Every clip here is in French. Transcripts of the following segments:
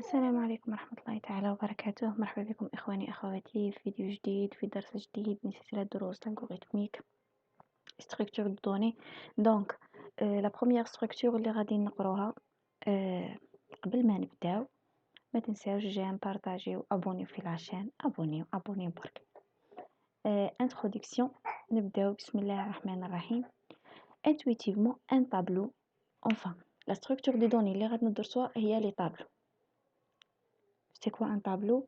السلام عليكم ورحمة الله تعالى وبركاته. مرحبا بكم إخواني أخواتي في فيديو جديد في درس جديد من سلسلة دروس l'algorithmique structure de données. Donc la première structure اللي غادي نقروها قبل ما نبداو ما تنساوش جيم بارطاجيو ابونيو في لاشين ابونيو برك. introduction. نبداو بسم الله الرحمن الرحيم. intuitivement un tableau, enfin la structure de données اللي غادي ندرسوها هي les tableaux. C'est quoi un tableau?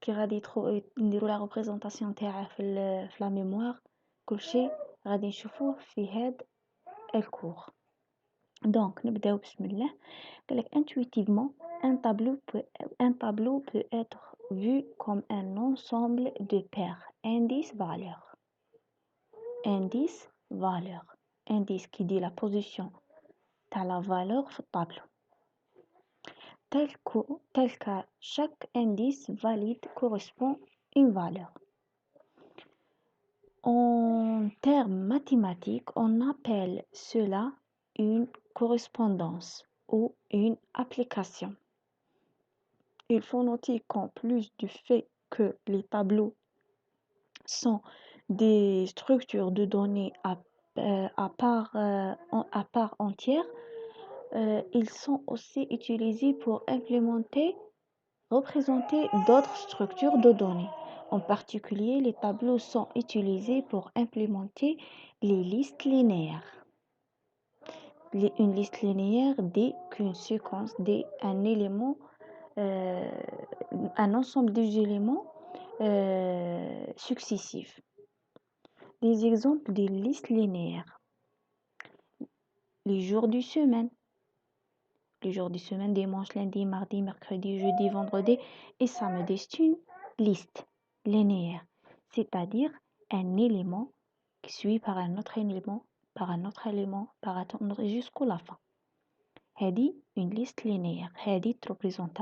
كي غادي نديرو لا ريبريزونطاسيون تاعه في لا ميموار كلشي غادي نشوفوه في هاد الكور. دونك نبداو بسم الله. قالك intuitivement un tableau peut être vu comme un ensemble de paires indice valeur indice qui dit la position تاع la valeur في الطابلو. tel que chaque indice valide correspond une valeur. En termes mathématiques, on appelle cela une correspondance ou une application. Il faut noter qu'en plus du fait que les tableaux sont des structures de données à part entière, ils sont aussi utilisés pour représenter d'autres structures de données. En particulier, les tableaux sont utilisés pour implémenter les listes linéaires. Une liste linéaire dit qu'une séquence dit un ensemble d'éléments successifs. Des exemples des listes linéaires. Les jours du semaine. Les jours du semaine, dimanche, lundi, mardi, mercredi, jeudi, vendredi et samedi. C'est une liste linéaire, c'est-à-dire un élément qui suit par un autre élément, par un autre élément, par un autre jusqu'à la fin. هذه une liste linéaire. هذه représente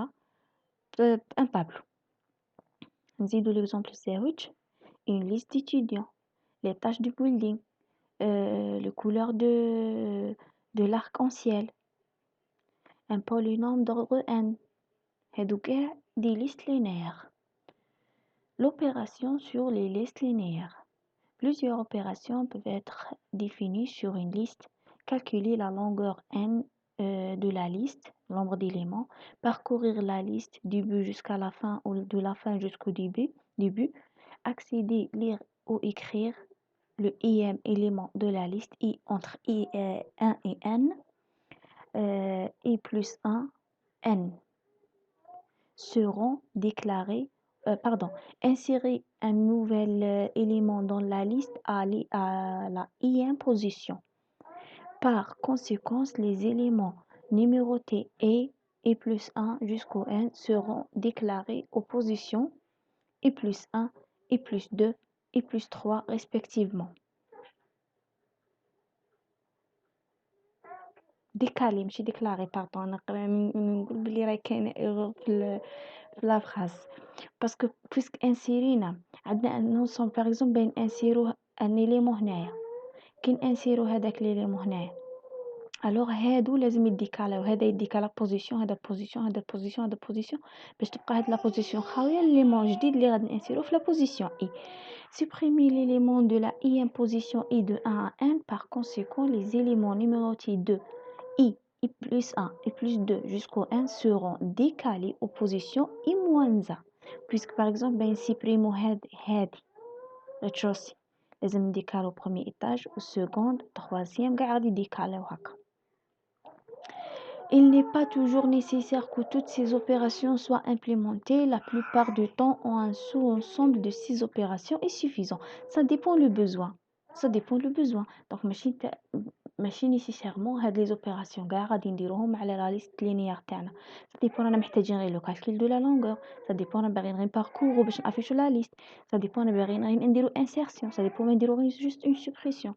un tableau. نزيدو l'exemple الزاوج. Une liste d'étudiants, les tâches du building, les couleurs de l'arc-en-ciel, un polynôme d'ordre n. هذوك des listes linéaires. L'opération sur les listes linéaires. Plusieurs opérations peuvent être définies sur une liste. Calculer la longueur n de la liste, nombre d'éléments. Parcourir la liste du début jusqu'à la fin ou de la fin jusqu'au début. Accéder, lire ou écrire le im élément de la liste i entre i1 et n. I plus 1, n. Seront déclarés. Insérer un nouvel élément dans la liste à la i1 position. Par conséquence, les éléments numérotés i plus 1 jusqu'au n seront déclarés aux positions i plus 1, i plus 2, i plus 3 respectivement. décalé ماشي déclaré pardon نقرا نقول بلي راه كاين ايرور في لا فراز باسكو بويسك انسيرينا عندنا ان نوصل باغ اكزومبل بين انسيرو ان اليمون هنايا كي انسيرو هذاك اليمون هنايا الوغ هادو لازم يديكالاو هذا يديكالا بوزيسيون هذا بوزيسيون هذا بوزيسيون هذا بوزيسيون باش تبقى هاد لا بوزيسيون خاويه اليمون جديد اللي غادي نسيرو في لا بوزيسيون اي supprimer l'élément de la i en position i de 1 à n par conséquent les éléments numérotés de i plus 1 et plus 2 jusqu'au n seront décalés aux positions i moins 1 puisque par exemple ben supprimer هادي ريتشوسي لازم نديكالو premier étage au second troisième قاع غادي يديكالاو هكا. Il n'est pas toujours nécessaire que toutes ces opérations soient implémentées. La plupart du temps, un sous-ensemble de ces opérations est suffisant. Ça dépend le besoin. Donc, ماشي nécessairement هاد les opérations كاع غادي نديروهم على la liste linéaire تاعنا. Ça dépend رانا محتاجين غير le calcul de la longueur. Ça dépend رانا باغيين غير parcours باش نافيشو la liste. Ça dépend رانا باغيين غير نديرو insertion. Ça dépend نديرو غير juste une suppression.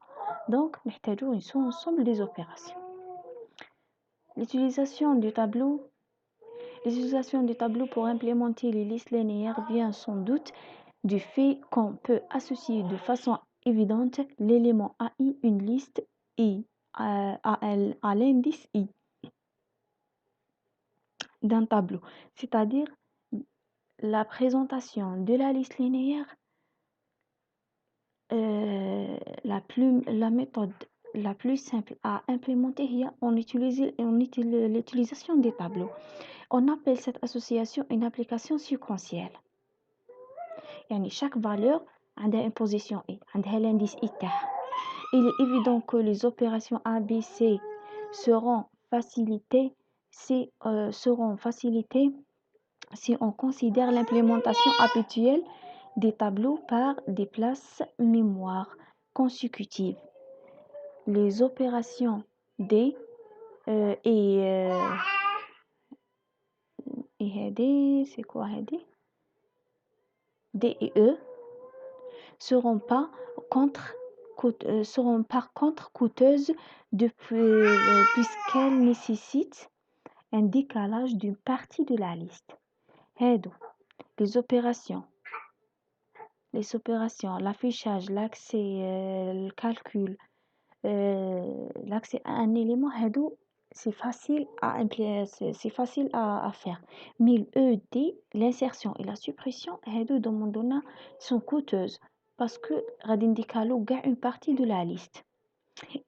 Donc, نحتاجو un sous-ensemble des opérations. L'utilisation du tableau pour implémenter les listes linéaires vient sans doute du fait qu'on peut associer de façon évidente l'élément AI, une liste I, à l'indice I. d'un tableau. C'est-à-dire la présentation de la liste linéaire, la méthode la plus simple à implémenter on utilise l'utilisation des tableaux. On appelle cette association une application séquentielle. يعني chaque valeur a une position I, عندها l'indice I تاعها. Il est évident que les opérations A, B, C seront facilitées si on considère l'implémentation habituelle des tableaux par des places mémoire consécutives. Les opérations D et c'est quoi D et E seront par contre coûteuses puisqu'elles nécessitent un décalage d'une partie de la liste. Les opérations, l'affichage, l'accès, le calcul, l'accès à un élément, c'est facile à faire. Mais l'ED, l'insertion et la suppression, sont coûteuses parce que غادي نديكالو كاع une partie de la liste.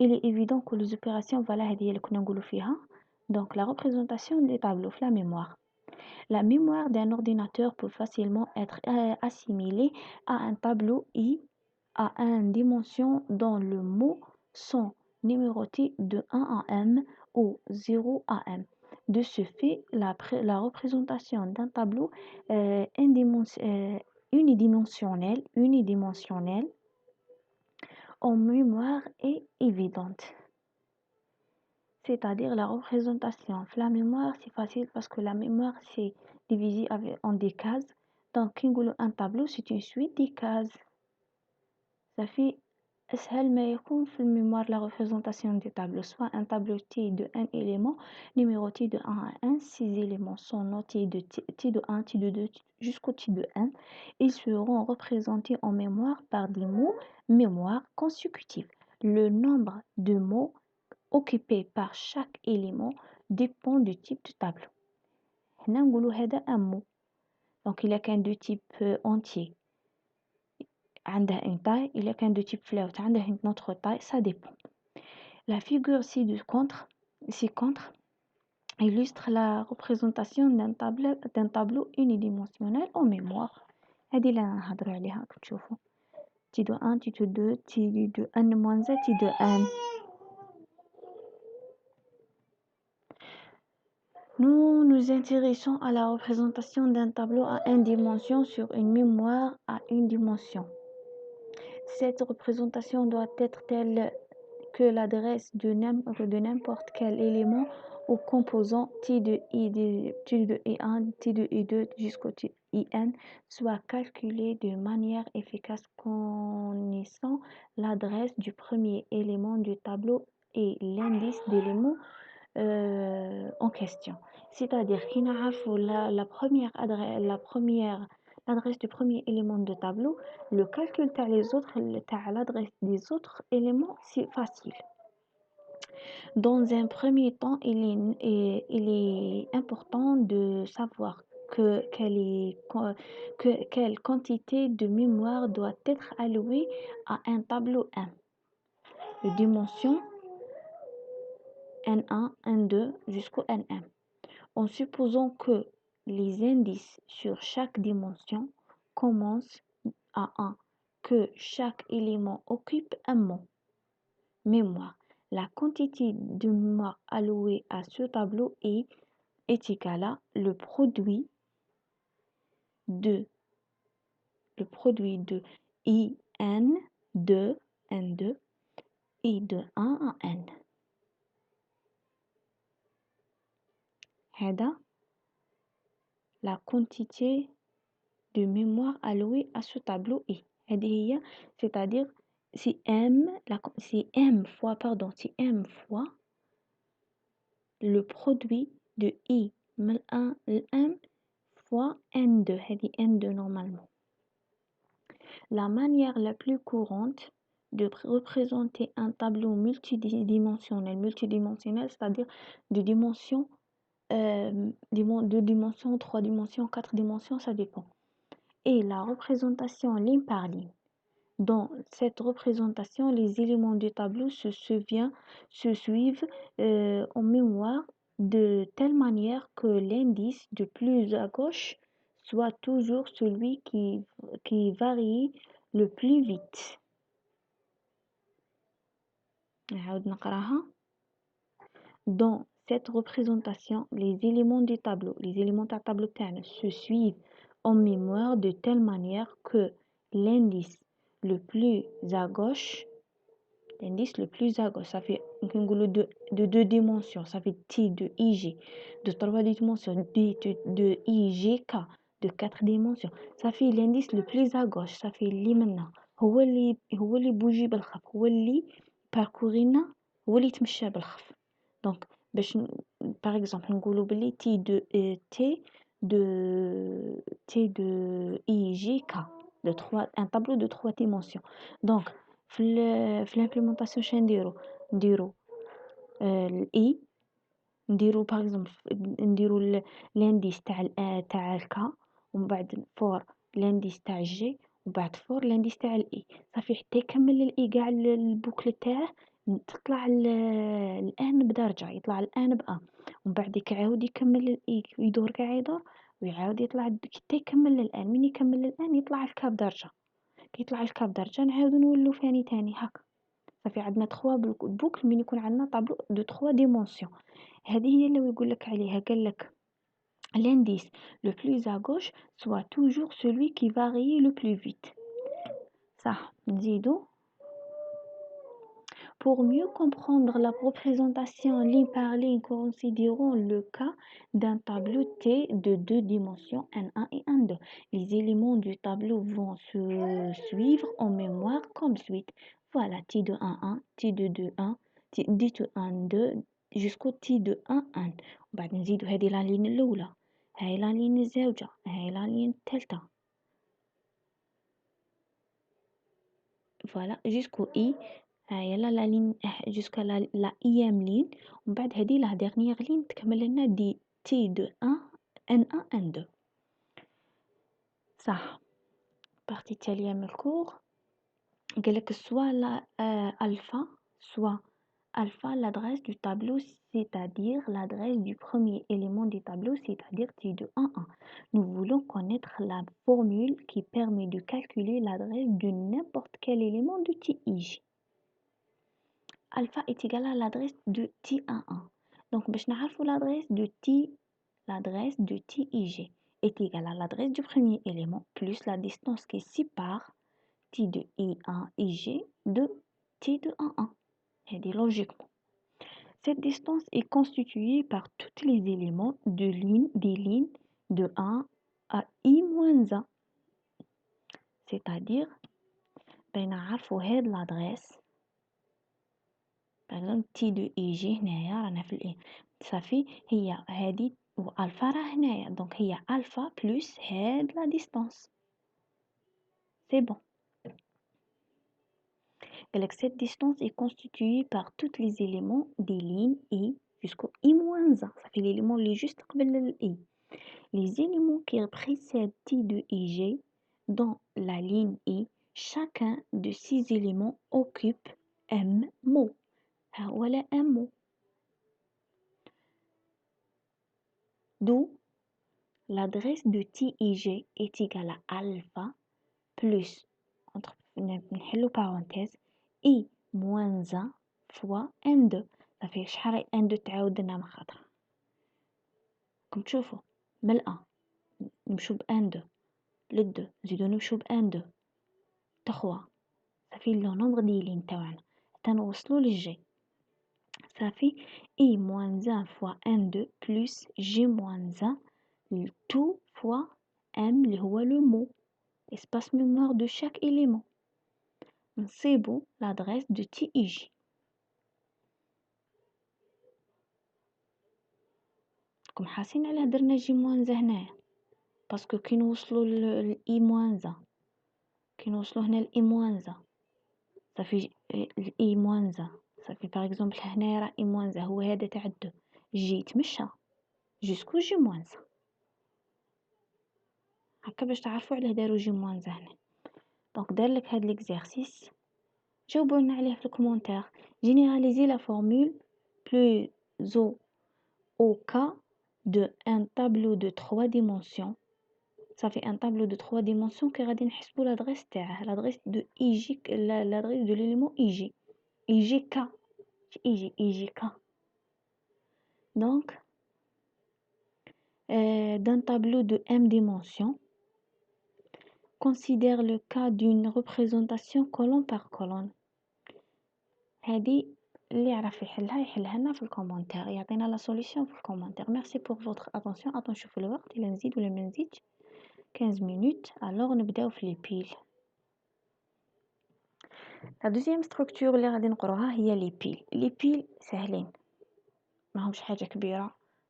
Il est évident que les opérations, voilà, donc la représentation des tableaux, la mémoire. La mémoire d'un ordinateur peut facilement être assimilée à un tableau I à une dimension dont les mots sont numérotés de 1 à M ou 0 à M. De ce fait, la représentation d'un tableau unidimensionnel en mémoire est évidente. C'est-à-dire la représentation. La mémoire, c'est facile parce que la mémoire, c'est divisé en des cases. Donc, un tableau, c'est une suite des cases. Ça fait أسهل ما يكون في الميموار la représentation des tableaux, soit un tableau T de un élément numéroté de 1 à 1, 6 éléments sont notés de T de 1, T de 2 jusqu'au T de 1. Ils seront représentés en mémoire par des mots mémoire consécutifs. Le nombre de mots occupés par chaque élément dépend du type de tableau. هنا نقولوا هذا un mot. Donc il y a qu'un de type entier. عندها une taille, il y a qu'un de type float, عندها une autre taille, ça dépend. La figure ci-contre illustre la représentation d'un tableau unidimensionnel en mémoire. هذه اللي نهضروا عليها كما تشوفوا. T de 1, T de 2, T de 1 moins 1, T de 1. Nous nous intéressons à la représentation d'un tableau à une dimension sur une mémoire à une dimension. Cette représentation doit être telle que l'adresse de n'importe quel élément ou composant T de I1, T de I2 jusqu'au T IN soit calculée de manière efficace connaissant l'adresse du premier élément du tableau et l'indice d'éléments en question. C'est-à-dire qu'il l'adresse du premier élément de tableau, le calcul de l'adresse des autres éléments, c'est facile. Dans un premier temps, il est important de savoir quelle quantité de mémoire doit être allouée à un tableau M. De dimension N1, N2 jusqu'au Nm. En supposant que les indices sur chaque dimension commencent à 1, que chaque élément occupe un mot. Mémoire. La quantité de mémoire allouée à ce tableau est égale à le produit de IN de N2 et de 1 à N. هذا la quantité de mémoire allouée à ce tableau est. C'est-à-dire c'est M fois le produit de I من1 M fois N2 هذه N2 normalement. La manière la plus courante de représenter un tableau multidimensionnel, c'est-à-dire de dimension 2 dimensions, 3 dimensions, 4 dimensions, ça dépend. Et la représentation ligne par ligne. Dans cette représentation, les éléments du tableau se suivent en mémoire de telle manière que l'indice de plus à gauche soit toujours celui qui varie le plus vite. نعاود نقراها. Dans cette représentation, les éléments du tableau, les éléments du tableau تاعنا se suivent en mémoire de telle manière que l'indice le plus à gauche, ça fait de 2 dimensions, ça fait T de IG, de 3 dimensions, D de IGK, de 4 dimensions, ça fait l'indice le plus à gauche, ça fait اللي منا هو اللي بوجي بالخف، هو اللي باركورينا، هو اللي يتمشى بالخف. Donc باش par exemple نقولوا بلي T de IGK, un tableau de 3 dimensions. Donc في l'implémentation نديرو الاي، نديرو par exemple نديرو l'indice تاع الكا، ومن بعد فور l'indice تاع الجي، وبعد فور l'indice تاع الاي، صافي حتى يكمل الاي كاع البوكل تاعه، تطلع الان بدرجة، يطلع الان بأ، ومن بعد يعاود يكمل الاي، يدور كاع يدور ويعاود يطلع حتى يكمل الان، من يكمل الان يطلع الكا بدرجة، كي يطلع الكا بدرجة نعاودو نولو ثاني هكا. صافي عندنا 3 بوكل من يكون عندنا طابلو دو 3 ديمونسيون. هذه هي اللي يقول لك عليها، قال لك l'indice le plus à gauche soit toujours celui qui varie le plus vite. صح نزيدو. Pour mieux comprendre la représentation ligne par ligne, considérons le cas d'un tableau T de 2 dimensions N1 et N2. Les éléments du tableau vont se suivre en mémoire comme suite. Voilà, T de 1, T de 2, 1, T de 1, 2 jusqu'au T de 1, 1. وبعد نزيدو هذه لا لين الأولى، هاي لا لين الزوجة، هاي لا لين الثالثة. Voilà, jusqu'au I. هاي لا لين jusqu'à la ième ligne، ومن بعد هذه la dernière ligne تكمل لنا دي T de 1 N1 N2. صح. partie التالية من الكور قالك soit alpha l'adresse du tableau, c'est-à-dire l'adresse du premier élément du tableau, c'est-à-dire T de 1, 1. Nous voulons connaître la formule qui permet de calculer l'adresse de n'importe quel élément de TIG. Alpha est égal à l'adresse de T11. Donc, باش نعرفوا l'adresse de TIG est égale à l'adresse du premier élément plus la distance qui sépare T de I1 IG de T de 11. Et logiquement. Cette distance est constituée par tous les éléments des lignes de 1 à I-1. C'est-à-dire, ben نعرفوا هاد l'adresse. Par exemple T de IG هنايا رانا في الإي، صافي هي هادي وألفا راه هنايا، دونك هي ألفا بلس هاد لا ديستانس. سي بون. قالك cette distance est constituée par tous les éléments des lignes I jusqu'au I-1. صافي l'élément اللي juste قبل الإي. Les éléments qui précèdent T de IG dans la ligne I, chacun de ces éléments occupe M mot. Voilà un mot. D'où l'adresse de TIG est égale à alpha plus, entre parenthèses, I moins 1 fois N2. Ça fait شحال N2 تعاود لنا من خطرة. كم تشوفوا من الأ نمشو ب N2 لل2 نزيدو نمشو ب N2 3. صافي لو نومبر ديال لين تاعنا حتى نوصلو للجي. صافي I moins 1 fois N2 plus J moins 1 tout fois M اللي هو le mot, espace mémoire de chaque élément. نصيبو l'adresse de TIG. كم حاسين علاه درنا جي موانزا هنايا باسكو كي نوصلو لإي موانزا، كي نوصلو هنا لإي موانزا صافي الإي موانزا، صافي باغ اكزومبل هنايا راه إي موانزا هو هذا تاع الدو، جي يتمشى، jusqu'au J-1. هكا باش تعرفوا علاه داروا J- هنا. دونك دار لك هاد l'exercice. جاوبوا لنا عليه في الكومنتير. Généraliser la formule plus au cas de un tableau de 3 dimensions. Ça fait un tableau de 3 dimensions qui غادي نحسبوا l'adresse تاعه, l'adresse de IJ, l'adresse de l'élément IJ. IJK. IJK. Donc, d'un tableau de m dimensions, considère le cas d'une représentation colonne par colonne. هذه اللي يعرف يحلها لنا في الكومنتير, يعطينا لا سوليوشن في الكومنتير. ميرسي بور فوتر اتونسيون. نشوفوا الوقت الا نزيد ولا ما نزيدش. 15 minutes. الوغ نبداو في لي بيل. لا دوزيام ستركتور اللي غادي نقروها هي لي بيل. لي بيل سهلين, ماهمش حاجه كبيره,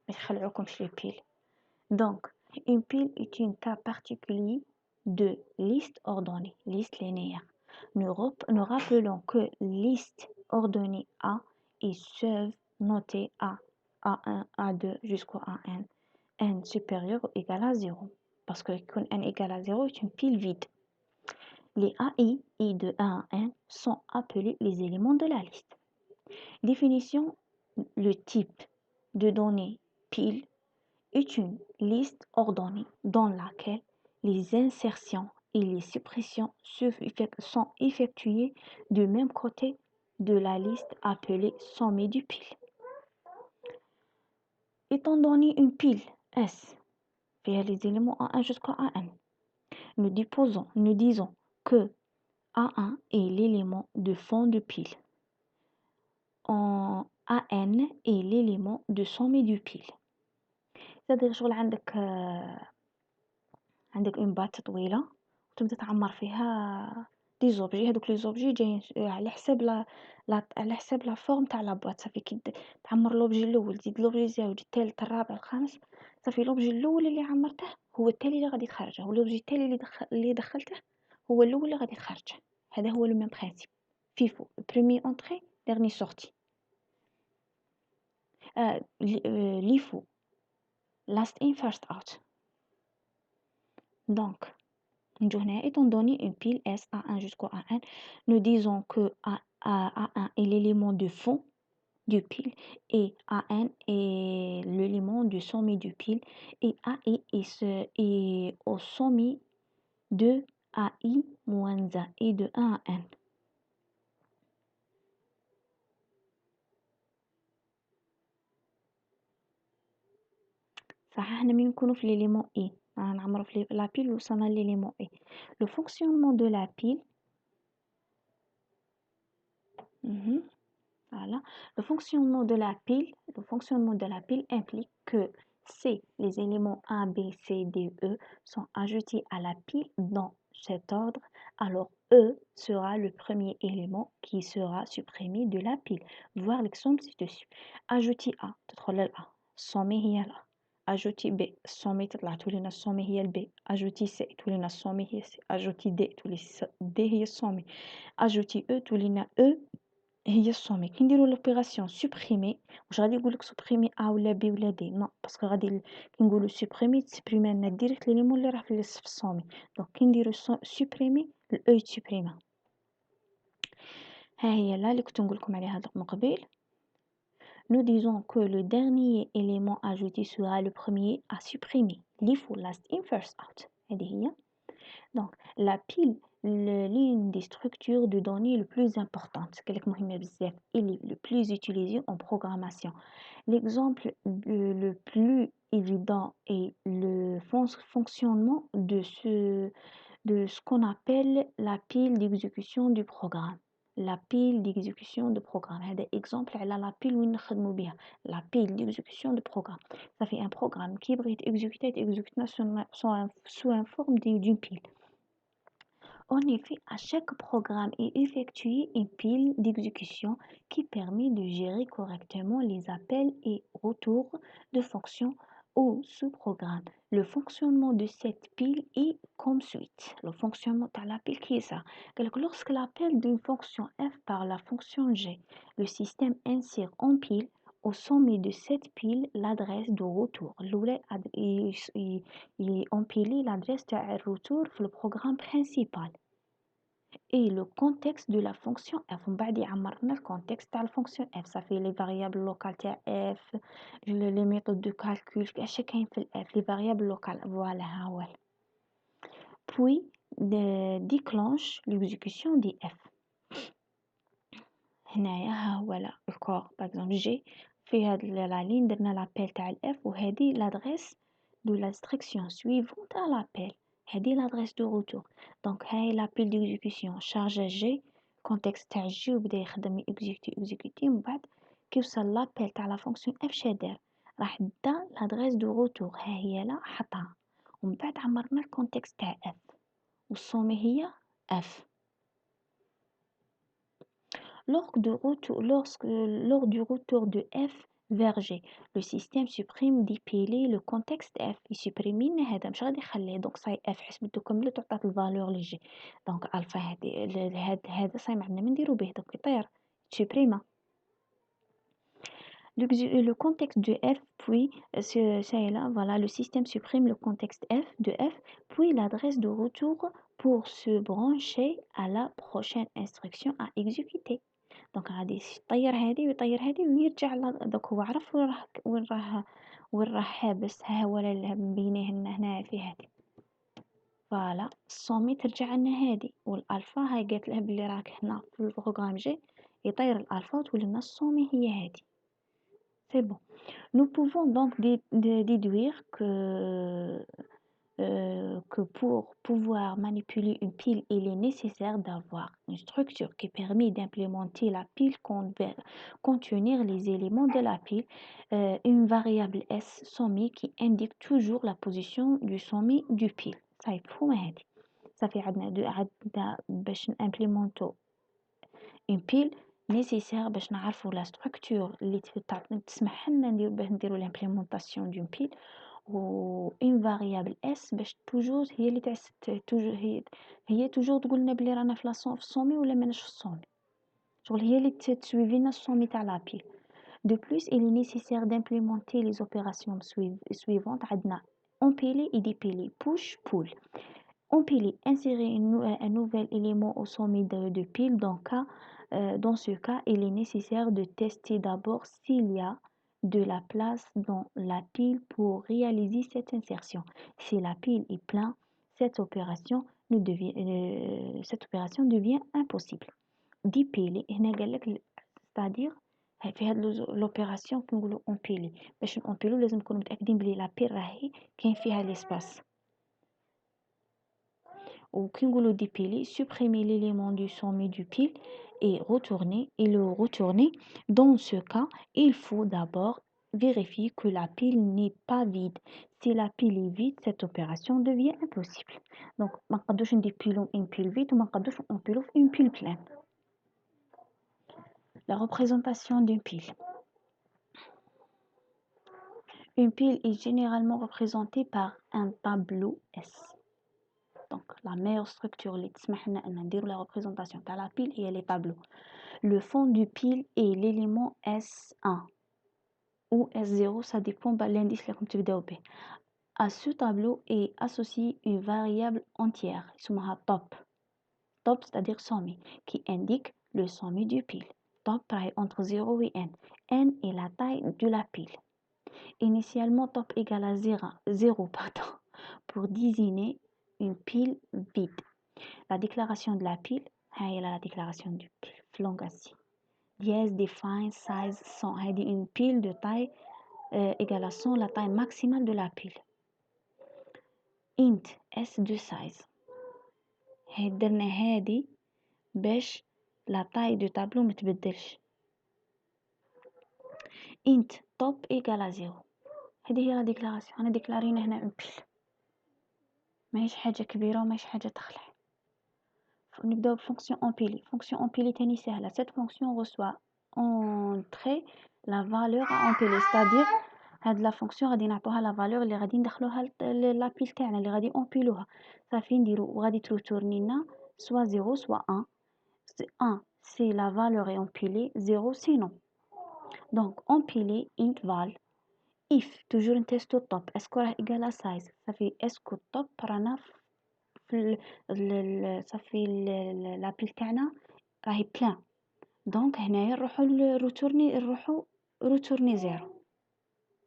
ما يخلعوكمش لي بيل. Donc, une pile est un cas particulier de liste ordonnée, liste linéaire. Nous rappelons que liste ordonnée A est seule notée A, A1, A2 jusqu'au AN, N supérieur ou égal à 0. Parce que quand N égale à 0 est une pile vide. Les AI et de 1 à N sont appelés les éléments de la liste. Définition, le type de données pile est une liste ordonnée dans laquelle les insertions et les suppressions sont effectuées du même côté de la liste appelée sommet du pile. Étant donné une pile S vers les éléments A1 jusqu'à AN, nous disons que A1 est l'élément de fond de pile. En AN est l'élément de sommet du pile. C'est-à-dire شغل عندك اون بات طويله وتبدا تعمر فيها دي زوبجي. هذوك لي زوبجي جايين على حساب على حساب لا فورم تاع لا بوات. صافي كي تعمر لوبجي الاول, تزيد لوبجي الزاوج, الثالث, الرابع, الخامس, صافي لوبجي الاول اللي عمرته هو التالي اللي غادي تخرجه, ولوبجي التالي اللي دخلته هو الاول اللي غادي تخرجه. هذا هو لو ميم برينسيپ. فيفو بريمي اونطري ديرني سورتي. ليفو last in first out. Donc, étant donné une pile S A1 jusqu'au AN, nous disons que A1 est l'élément de fond du pile et AN est l'élément du sommet du pile et AI est au sommet de AI moins 1 et de 1 à N. صح, احنا مين نكونوا في l'élément I, نعمروا في la pile وصلنا l'élément I. Le fonctionnement de la pile, voilà. Le fonctionnement de la pile implique que si les éléments A, B, C, D, E sont ajoutés à la pile dans cet ordre, alors E sera le premier élément qui sera supprimé de la pile. Voir l'exemple ci-dessus. Ajouter A, تدخل A, sommet هي A. Ajouter B, sommet تطلع تولينا السومي هي B. Ajouter C, تولينا السومي هي C. Ajouter D, تولي D هي السومي. Ajouter E, تولينا E هي السومي. كي نديرو لوبيراسيون سوبريمي, واش غادي يقولك سوبريمي ا ولا بي ولا دي؟ نو, باسكو غادي كي نقولو سوبريمي تسبريمي لنا ديريكت ليليمون اللي راه في السومي. دونك كي نديرو سوبريمي الاو يتسبريما. ها هي لا اللي كنت نقولكم عليها من قبل. Nous disons que le dernier élément ajouté sera le premier à supprimer. Leave last in first out. هذه هي. Donc, la pile, l'une des structures de données le plus importante, et le plus utilisé en programmation. L'exemple le plus évident est le fonctionnement de ce qu'on appelle la pile d'exécution du programme. La pile d'exécution de programme. هذا exemple على la pile وين نخدموا بها. La pile d'exécution de programme. Ça fait un programme qui est exécuté sous une forme d'une pile. En effet, à chaque programme est effectuée une pile d'exécution qui permet de gérer correctement les appels et retours de fonctions ou sous-programmes. Le fonctionnement de cette pile est comme suit. Le fonctionnement de la pile qui est ça. Lorsque l'appel d'une fonction f par la fonction g, le système insère en pile au sommet de cette pile l'adresse de retour. الأولى empilé l'adresse تاع الرetour في le programme principal et le contexte de la fonction f. ومن بعد يعمرنا الcontexte تاع الفونكسيون f. ça fait les variables locales تاع f, les méthodes de calcul اش كاين في f, les variables locales. voilà ها هو. Puis déclenche l'exécution de f. هنايا ها هو الكور باغ اكزومبل جي في هاد لا لين درنا لابيل تاع الاف وهذه لادريس دو لاستركسيون سويفونت ا لابيل. هذه لادريس دو روتور. دونك هاي لابيل ديكزيكسيون شارجا جي كونتكست تاع جي وبدا يخدم اكزيكوتي من بعد كي وصل لابيل تاع لا فونكسيون اف شادر راح دا لادريس دو روتور ها هي لا حطها ومن بعد عمرنا الكونتكست تاع اف والسومي هي اف. Lors du retour de f vers g, le système supprime dépiler le contexte f. Il supprime هذا مش غادي يخليه. donc صاي f حسبته كامله تعطات الفالور لي جي. donc الفا هذا صاي ما عندنا ما نديرو به. donc يطير supprime le contexte de f puis ça est là voilà le système supprime le contexte f de f puis l'adresse de retour pour se brancher à la prochaine instruction à exécuter. دونك غادي يطير هذه ويطير هذه ويرجع دوك هو عرف وين راه حابس. ها هو مبينيه لنا هنا في هذه فوالا السومي ترجع لنا هذه والالفا هاي قالت له بلي راك هنا في البروغرام جي يطير الالفا وتولي لنا السومي هي هذه. سي بون. nous pouvons donc déduire que pour pouvoir manipuler une pile, il est nécessaire d'avoir une structure qui permet d'implémenter la pile contenir les éléments de la pile, une variable S sommet qui indique toujours la position du sommet du pile. Ça يفهموا هذه. صافي عندنا باش implémenter une pile nécessaire باش نعرفوا la structure اللي تسمح لنا نديروا l'implémentation d'une pile و une variable s باش توجور هي اللي توجور هي توجور تقول لنا بلي رانا في الصومي ولا ماناش في الصومي. شغل هي اللي تسويفي لنا الصومي تاع لابيل. De plus, il est nécessaire d'implémenter les opérations suivantes. عندنا empiler et dépiler, push, pull. Empiler, insérer un nouvel élément au sommet de pile. Dans ce cas, il est nécessaire de tester d'abord s'il y a de la place dans la pile pour réaliser cette insertion. Si la pile est pleine, cette opération devient impossible. Dépiler, c'est-à-dire في هاد l'opération كي نقولوا empiler باش نامبيلو لازم نكونوا متاكدين بلي لا بيل راهي كاين فيها ليسباس. وكي نقولوا dépiler supprimer l'élément du sommet du pile et le retourner. Dans ce cas, il faut d'abord vérifier que la pile n'est pas vide. Si la pile est vide, cette opération devient impossible. Donc ما نقدروش نديبيلو une pile vide وما نقدروش نامبيلو une pile pleine. La représentation d'une pile. Une pile est généralement représentée par un tableau S. Donc la meilleure structure اللي تسمح لنا أن نديرو la représentation تاع la pile هي les tableaux. Le fond du pile est l'élément S1 ou S0, ça dépend de l'indice اللي راكم تبداو به. À ce tableau est associée une variable entière, اسمها top, c'est-à-dire sommet, qui indique le sommet du pile. Top est entre 0 et n. N est la taille de la pile. Initialement, top égale à 0 pour désigner une pile vide. La déclaration de la pile, هاي la déclaration du pile, Longassi. Dièse define size 100. هذه une pile de taille égale à 100, la taille maximale de la pile. int s de size. درنا هذه باش la taille du tableau ما تبدلش. int top égale à 0. هذه هي la déclaration. أنا ديكلارينا هنا une pile. ماهيش حاجة كبيرة وماهيش حاجة تخلع. نبداو بفونكسيون امبيلي. فونكسيون امبيلي تاني سهله. cette fonction reçoit entrée la valeur à empiler, c'est-à-dire هاد لا فونكسيون غادي نعطوها لا فالور اللي غادي ندخلوها لابيل تاعنا اللي غادي امبيلوها. صافي نديرو وغادي تروتورني لنا soit 0 soit 1. 1 si la valeur est empilée, 0 sinon. Donc, empiler int val if toujours نتستو top est-ce que راه égal à size صافي est-ce que top رانا في صافي لابيل تاعنا راهي بلان دونك هنايا نروحو روتورني زيرو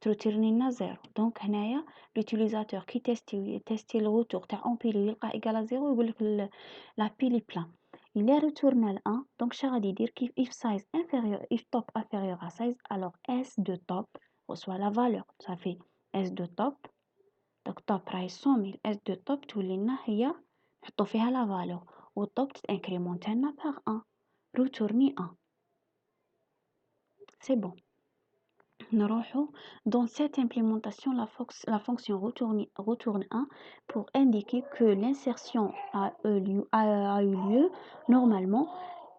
تروتيرني لنا زيرو دونك هنايا لوتيليزاتور كي تيستي الروتور تاع امبيلي يلقاه ايكال ا زيرو يقولك لا بيلي بلان الا روتورنا ل 1 دونك شا غادي يدير كيف if size inférieur if top inférieur à size alors s de top reçoit la valeur صافي s de top دونك top راهي 100000 s de top تولي لنا هي نحطو فيها لا فالور والتوب تتانكريمونتي لنا باغ 1 روتورني 1 سي بون نروحو dans cette implémentation la fonction retourne 1 pour indiquer que l'insertion a eu lieu normalement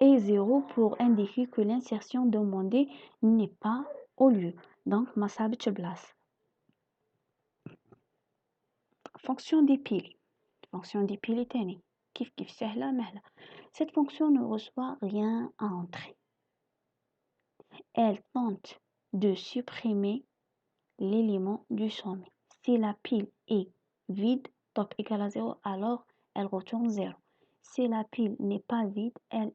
et 0 pour indiquer que l'insertion demandée n'est pas au lieu donc ما صابتش بلاصه fonction dépilée تاني كيف سهله مهله cette fonction ne reçoit rien à entrer elle tente de supprimer l'élément du sommet. Si la pile est vide, top égale à 0, alors elle retourne 0. Si la pile n'est pas vide, elle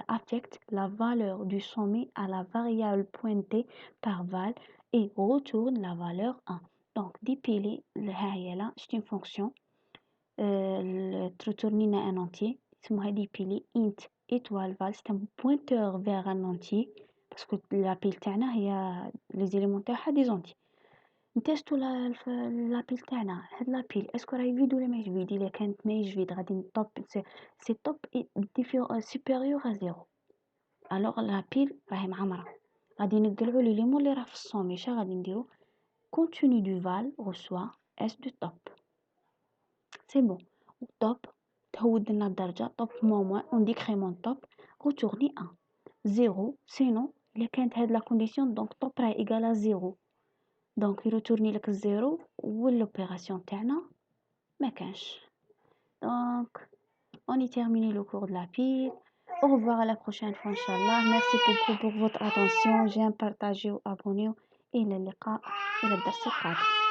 affecte la valeur du sommet à la variable pointée par val et retourne la valeur 1. Donc, dépiler, c'est une fonction. Retourner un entier. C'est dépiler int étoile val. C'est un pointeur vers un entier. Parce que la pile, les éléments des entiers. نتيستو لابيل تاعنا هاد لابيل اسكو راهي فيد ولا ماهيش فيد الا كانت ماهيش فيد غادي نطوب سي توب سوبيريور ا زيرو الوغ لابيل راهي معمره غادي نقلعو ليليمون اللي راه في الصومي شا غادي نديرو contenu du val reçoit s du top سي بون توب تهود لنا الدرجه توب موان اون ديكريمون توب retourner 1 0 سينو الا كانت هاد لا كونديسيون دونك توب راهي ايغال 0 دونك يروتورني لك الزيرو والopération تاعنا ما كانش دونك on y termine le cours de la pile au revoir à la prochaine fois inchallah merci beaucoup pour votre attention j'aime partager ou abonner الى اللقاء الى الدرس القادم